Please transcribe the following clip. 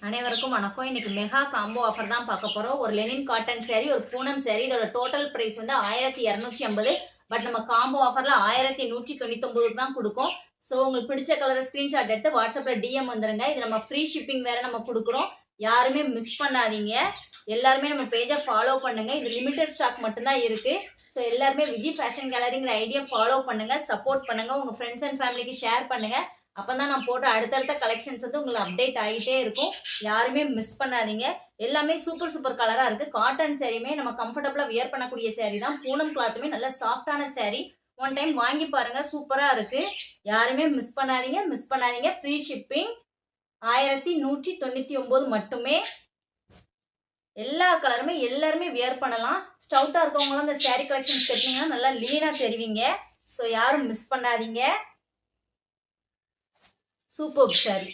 அனைவருக்கும் வணக்கம். இன்னைக்கு மெகா காம்போ ஆஃபர் தான் பார்க்க போறோம். ஒரு லெனின் காட்டன் saree, ஒரு பூனம் saree. இதோட டோட்டல் பிரைஸ் வந்து 1250. பட் நம்ம காம்போ ஆஃபர்ல 1199 தான் கொடுக்கும். ஸோ உங்களுக்கு பிடிச்ச கலரை ஸ்கிரீன்ஷாட் எடுத்து வாட்ஸ்அப்ல டிஎம் வந்துருங்க. இது நம்ம ஃப்ரீ ஷிப்பிங் வேற நம்ம கொடுக்குறோம். யாருமே மிஸ் பண்ணாதீங்க. எல்லாருமே நம்ம பேஜை ஃபாலோ பண்ணுங்க. இது லிமிடெட் ஸ்டாக் மட்டும்தான் இருக்கு. ஸோ எல்லாருமே விஜய் ஃபேஷன் கேலரிங்கிற ஐடியா ஃபாலோ பண்ணுங்க, சப்போர்ட் பண்ணுங்க, உங்க ஃப்ரெண்ட்ஸ் அண்ட் ஃபேமிலிக்கு ஷேர் பண்ணுங்க. அப்பதான் நான் போட்ட அடுத்தடுத்த கலெக்ஷன்ஸ் வந்து உங்களுக்கு அப்டேட் ஆகிட்டே இருக்கும். யாருமே மிஸ் பண்ணாதீங்க. எல்லாமே சூப்பர் சூப்பர் கலரா இருக்கு. காட்டன் சாரியுமே நம்ம கம்ஃபர்டபுளா வியர் பண்ணக்கூடிய சாரி தான். பூனம் கிளாத்துமே நல்ல சாஃப்டான சாரி. ஒன் டைம் வாங்கி பாருங்க, சூப்பரா இருக்கு. யாருமே மிஸ் பண்ணாதீங்க. ஃப்ரீ ஷிப்பிங் 1199 மட்டுமே. எல்லா கலருமே எல்லாருமே வியர் பண்ணலாம். ஸ்டவுட்டா இருக்கவங்களும் அந்த சாரி கலெக்ஷன் கட்டினீங்கன்னா நல்லா லீனா தெரிவிங்க. ஸோ யாரும் மிஸ் பண்ணாதீங்க. Super sorry.